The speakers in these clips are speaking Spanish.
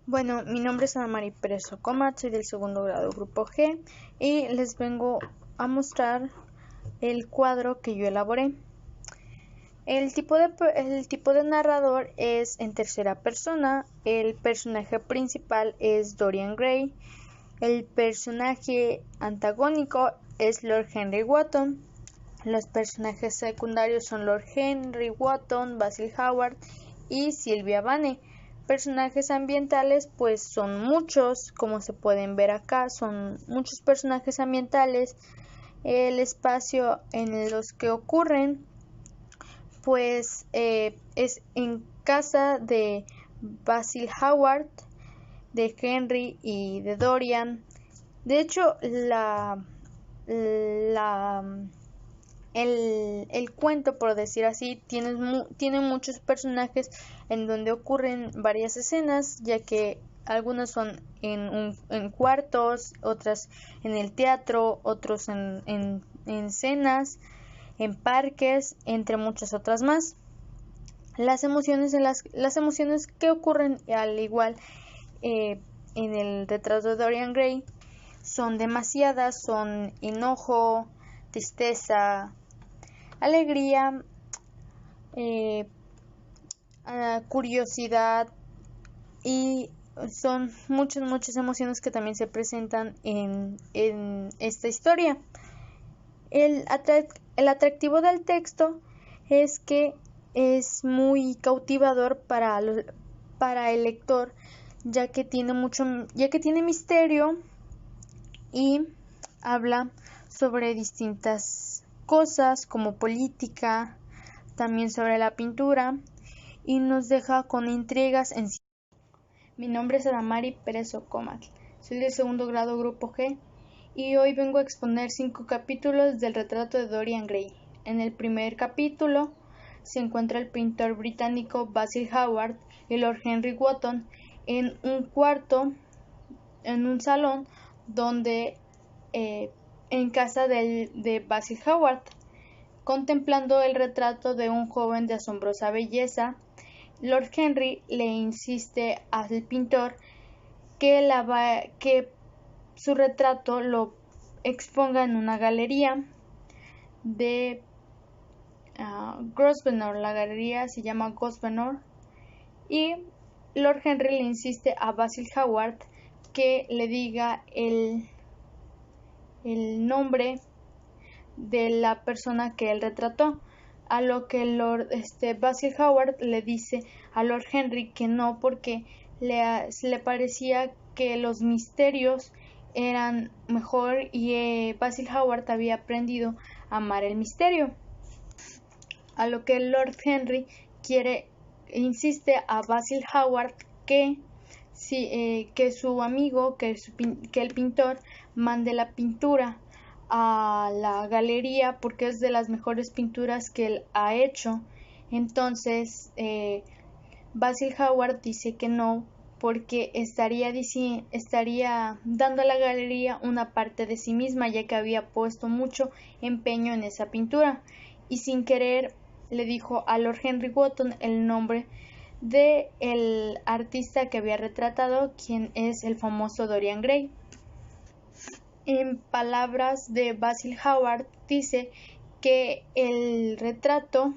Bueno, mi nombre es Ana María Pérez Ocomat, soy del segundo grado Grupo G y les vengo a mostrar el cuadro que yo elaboré. El tipo de narrador es en tercera persona, el personaje principal es Dorian Gray, el personaje antagónico es Lord Henry Wotton, los personajes secundarios son Lord Henry Wotton, Basil Hallward y Sylvia Vane. Personajes ambientales pues son muchos, como se pueden ver acá, son muchos personajes ambientales. El espacio en los que ocurren pues es en casa de Basil Hallward, de Henry y de Dorian. De hecho el cuento, por decir así, tiene muchos personajes en donde ocurren varias escenas, ya que algunas son en cuartos, otras en el teatro, otros en cenas, en parques, entre muchas otras más. Las emociones que ocurren al igual en el retrato de Dorian Gray son demasiadas, son enojo, tristeza, alegría, curiosidad, y son muchas emociones que también se presentan en esta historia. El atractivo del texto es que es muy cautivador para el lector, ya que tiene misterio y habla sobre distintas cosas como política, también sobre la pintura, y nos deja con intrigas en sí. Mi nombre es Adamari Pérez Ocomat, soy del segundo grado Grupo G y hoy vengo a exponer 5 capítulos del retrato de Dorian Gray. En el primer capítulo se encuentra el pintor británico Basil Hallward y Lord Henry Wotton en un cuarto, en un salón donde en casa de Basil Hallward, contemplando el retrato de un joven de asombrosa belleza. Lord Henry le insiste al pintor que su retrato lo exponga en una galería de Grosvenor. La galería se llama Grosvenor, y Lord Henry le insiste a Basil Hallward que le diga el nombre de la persona que él retrató, a lo que Basil Hallward le dice a Lord Henry que no, porque le parecía que los misterios eran mejor, y Basil Hallward había aprendido a amar el misterio, a lo que Lord Henry insiste a Basil Hallward que su amigo, que el pintor mande la pintura a la galería porque es de las mejores pinturas que él ha hecho. Entonces Basil Hallward dice que no, porque estaría dando a la galería una parte de sí misma, ya que había puesto mucho empeño en esa pintura, y sin querer le dijo a Lord Henry Wotton el nombre de el artista que había retratado, quien es el famoso Dorian Gray. En palabras de Basil Hallward, dice que el retrato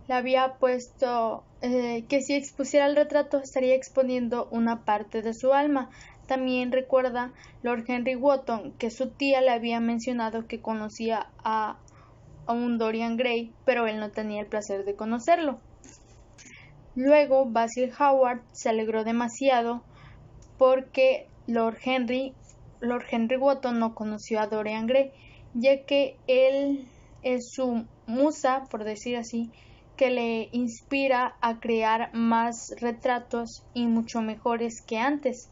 le había puesto, que si expusiera el retrato estaría exponiendo una parte de su alma. También recuerda Lord Henry Wotton que su tía le había mencionado que conocía a un Dorian Gray, pero él no tenía el placer de conocerlo. Luego Basil Hallward se alegró demasiado porque Lord Henry Wotton no conoció a Dorian Gray, ya que él es su musa, por decir así, que le inspira a crear más retratos y mucho mejores que antes.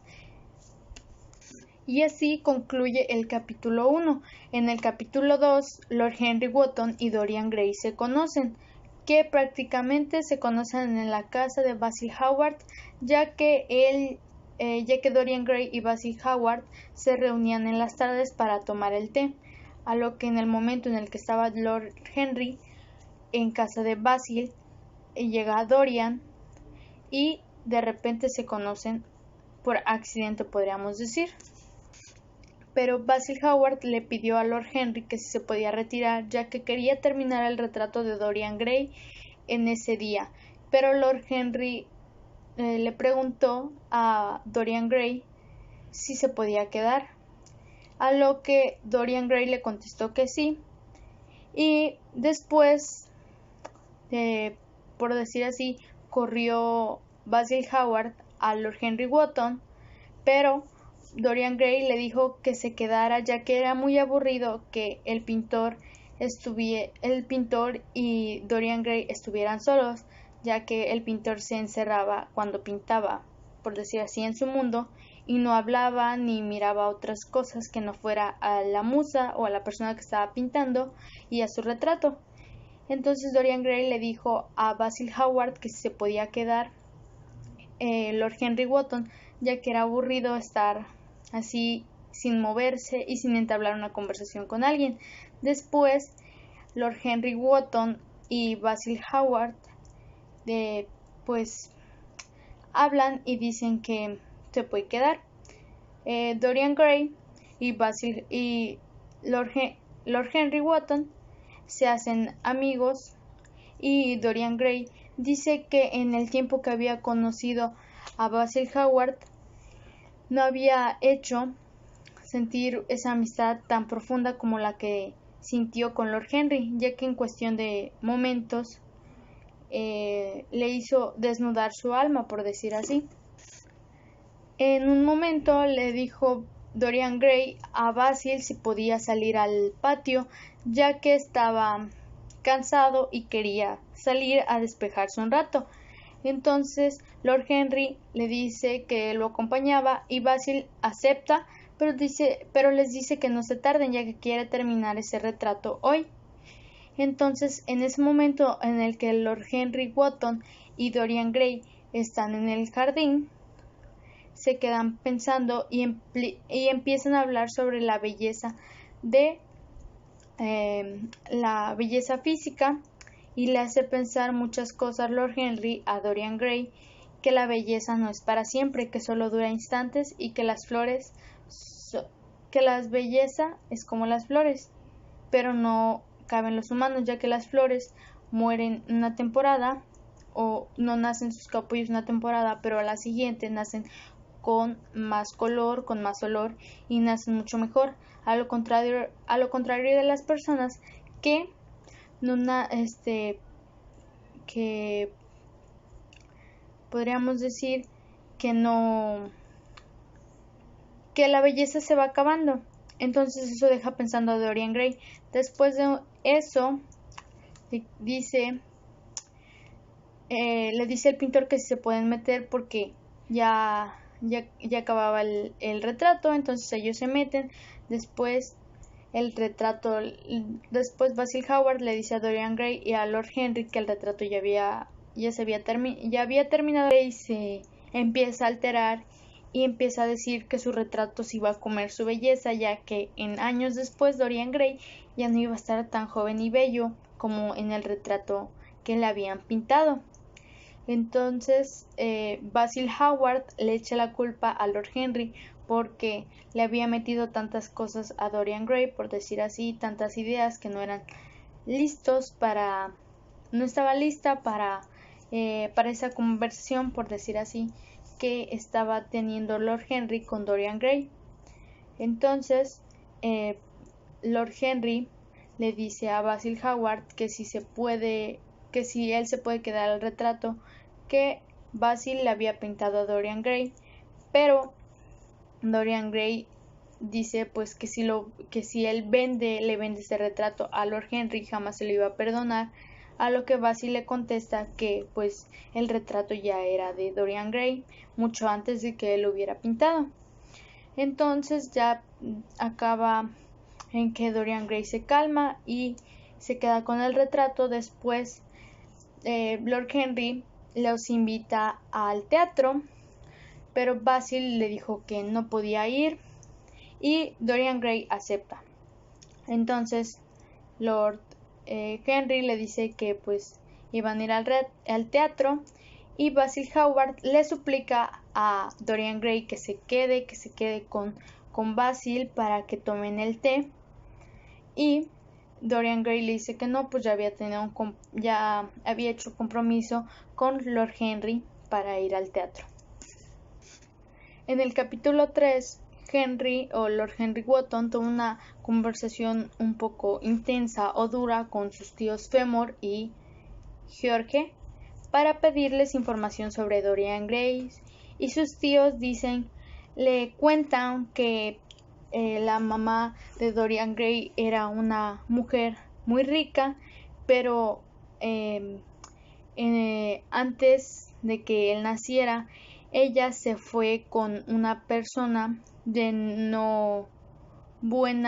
Y así concluye el capítulo 1. En el capítulo 2, Lord Henry Wotton y Dorian Gray se conocen, que prácticamente se conocen en la casa de Basil Hallward, ya que Dorian Gray y Basil Hallward se reunían en las tardes para tomar el té, a lo que en el momento en el que estaba Lord Henry en casa de Basil, llega Dorian y de repente se conocen por accidente, podríamos decir. Pero Basil Howard le pidió a Lord Henry que si se podía retirar, ya que quería terminar el retrato de Dorian Gray en ese día. Pero Lord Henry le preguntó a Dorian Gray si se podía quedar, a lo que Dorian Gray le contestó que sí. Y después, por decir así, corrió Basil Howard a Lord Henry Wotton, pero Dorian Gray le dijo que se quedara, ya que era muy aburrido que el pintor y Dorian Gray estuvieran solos, ya que el pintor se encerraba cuando pintaba, por decir así, en su mundo, y no hablaba ni miraba otras cosas que no fuera a la musa o a la persona que estaba pintando y a su retrato. Entonces Dorian Gray le dijo a Basil Howard que se podía quedar Lord Henry Wotton, ya que era aburrido estar así sin moverse y sin entablar una conversación con alguien. Después Lord Henry Wotton y Basil Howard pues hablan y dicen que se puede quedar. Dorian Gray y Lord Henry Wotton se hacen amigos, y Dorian Gray dice que en el tiempo que había conocido a Basil Howard no había hecho sentir esa amistad tan profunda como la que sintió con Lord Henry, ya que en cuestión de momentos le hizo desnudar su alma, por decir así. En un momento le dijo Dorian Gray a Basil si podía salir al patio, ya que estaba cansado y quería salir a despejarse un rato. Entonces Lord Henry le dice que lo acompañaba y Basil acepta, pero les dice que no se tarden, ya que quiere terminar ese retrato hoy. Entonces, en ese momento en el que Lord Henry Wotton y Dorian Gray están en el jardín, se quedan pensando y empiezan a hablar sobre la belleza de la belleza física, y le hace pensar muchas cosas Lord Henry a Dorian Gray, que la belleza no es para siempre, que solo dura instantes, y que la belleza es como las flores, pero no caben los humanos, ya que las flores mueren una temporada o no nacen sus capullos una temporada, pero a la siguiente nacen con más color, con más olor y nacen mucho mejor, a lo contrario de las personas que que podríamos decir que la belleza se va acabando. Entonces eso deja pensando a Dorian Gray. Después de eso le dice el pintor que si se pueden meter porque ya acababa el retrato. Entonces ellos se meten. Después Basil Howard le dice a Dorian Gray y a Lord Henry que el retrato ya había terminado, y se empieza a alterar y empieza a decir que su retrato se iba a comer su belleza, ya que en años después Dorian Gray ya no iba a estar tan joven y bello como en el retrato que le habían pintado. Entonces Basil Howard le echa la culpa a Lord Henry porque le había metido tantas cosas a Dorian Gray, por decir así, tantas ideas que no estaba lista para esa conversación, por decir así, que estaba teniendo Lord Henry con Dorian Gray. Entonces Lord Henry le dice a Basil Howard que si él se puede quedar al retrato que Basil le había pintado a Dorian Gray, pero Dorian Gray dice pues que si él le vende ese retrato a Lord Henry jamás se lo iba a perdonar, a lo que Basil le contesta que pues el retrato ya era de Dorian Gray mucho antes de que él lo hubiera pintado. Entonces ya acaba en que Dorian Gray se calma y se queda con el retrato. Después Lord Henry los invita al teatro, pero Basil le dijo que no podía ir y Dorian Gray acepta. Entonces Lord Henry le dice que pues iban a ir al teatro y Basil Howard le suplica a Dorian Gray que se quede con Basil para que tomen el té, y Dorian Gray le dice que no, pues ya había hecho compromiso con Lord Henry para ir al teatro. En el capítulo 3, Henry o Lord Henry Wotton tuvo una conversación un poco intensa o dura con sus tíos Fenmore y George para pedirles información sobre Dorian Gray, y sus tíos le cuentan que la mamá de Dorian Gray era una mujer muy rica, pero antes de que él naciera, ella se fue con una persona de no buen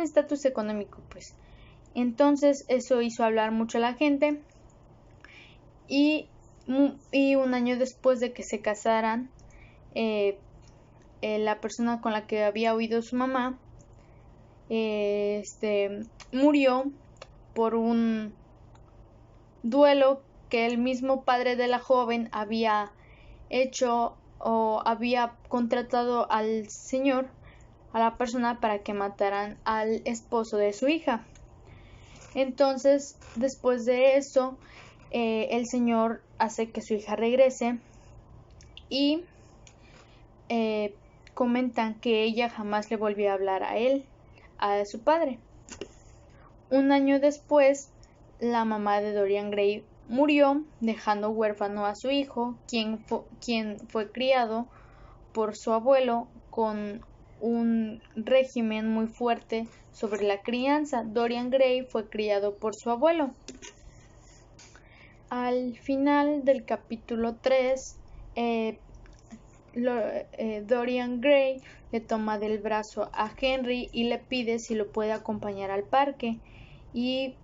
estatus económico, pues. Entonces eso hizo hablar mucho a la gente, y un año después de que se casaran, la persona con la que había huido su mamá murió por un duelo que el mismo padre de la joven había hecho, o había contratado a la persona para que mataran al esposo de su hija. Entonces, después de eso, el señor hace que su hija regrese, y comentan que ella jamás le volvió a hablar a su padre. Un año después, la mamá de Dorian Gray murió, dejando huérfano a su hijo, quien fue criado por su abuelo con un régimen muy fuerte sobre la crianza. Dorian Gray fue criado por su abuelo. Al final del capítulo 3, Dorian Gray le toma del brazo a Henry y le pide si lo puede acompañar al parque, y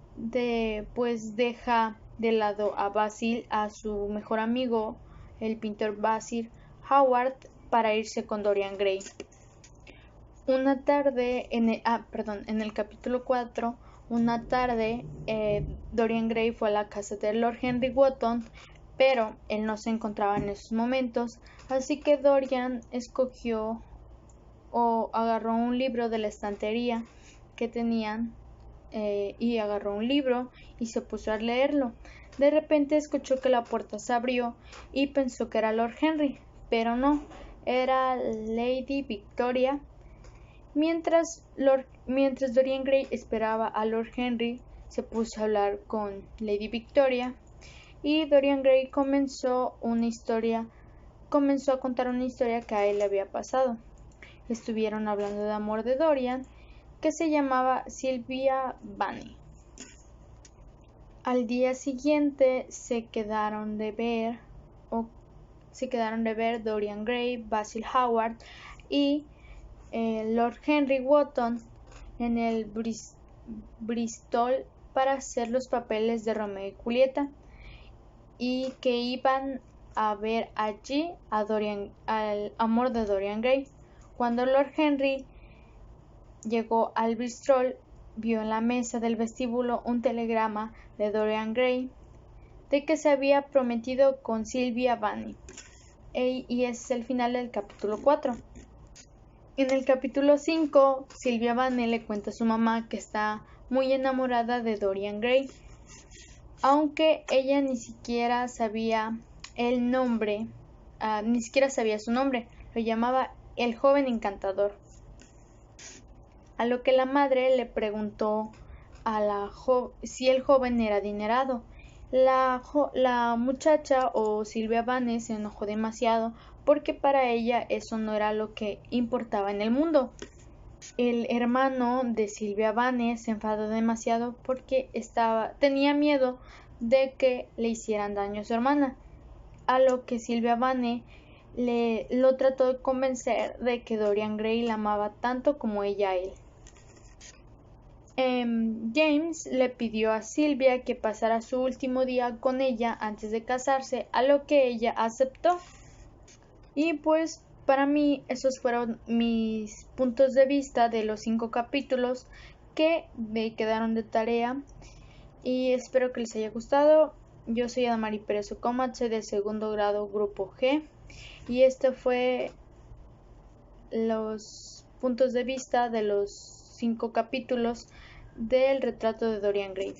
pues deja de lado a Basil, a su mejor amigo, el pintor Basil Howard, para irse con Dorian Gray. Una tarde, en el capítulo 4, una tarde, Dorian Gray fue a la casa de Lord Henry Wotton, pero él no se encontraba en esos momentos, así que Dorian escogió o agarró un libro de la estantería que tenían, y agarró un libro y se puso a leerlo. De repente escuchó que la puerta se abrió y pensó que era Lord Henry, pero no, era Lady Victoria. Mientras Dorian Gray esperaba a Lord Henry, se puso a hablar con Lady Victoria, y Dorian Gray comenzó a contar una historia que a él le había pasado. Estuvieron hablando de amor de Dorian, que se llamaba Sylvia Vane. Al día siguiente se quedaron de ver Dorian Gray, Basil Howard y Lord Henry Wotton en el Bristol para hacer los papeles de Romeo y Julieta, y que iban a ver allí al amor de Dorian Gray. Cuando Lord Henry llegó al Bristol, vio en la mesa del vestíbulo un telegrama de Dorian Gray de que se había prometido con Sylvia Vane. Y ese es el final del capítulo 4. En el capítulo 5, Sylvia Vane le cuenta a su mamá que está muy enamorada de Dorian Gray, aunque ella ni siquiera sabía el nombre, ni siquiera sabía su nombre, lo llamaba el joven encantador. A lo que la madre le preguntó si el joven era adinerado. La muchacha o Sylvia Vane se enojó demasiado porque para ella eso no era lo que importaba en el mundo. El hermano de Sylvia Vane se enfadó demasiado porque tenía miedo de que le hicieran daño a su hermana, a lo que Sylvia Vane lo trató de convencer de que Dorian Gray la amaba tanto como ella a él. James le pidió a Sylvia que pasara su último día con ella antes de casarse, a lo que ella aceptó. Y pues para mí esos fueron mis puntos de vista de los 5 capítulos que me quedaron de tarea. y espero que les haya gustado. Yo soy Adamari Pérez Ocomatse del segundo grado grupo G y este fue los puntos de vista de los 5 capítulos del retrato de Dorian Gray.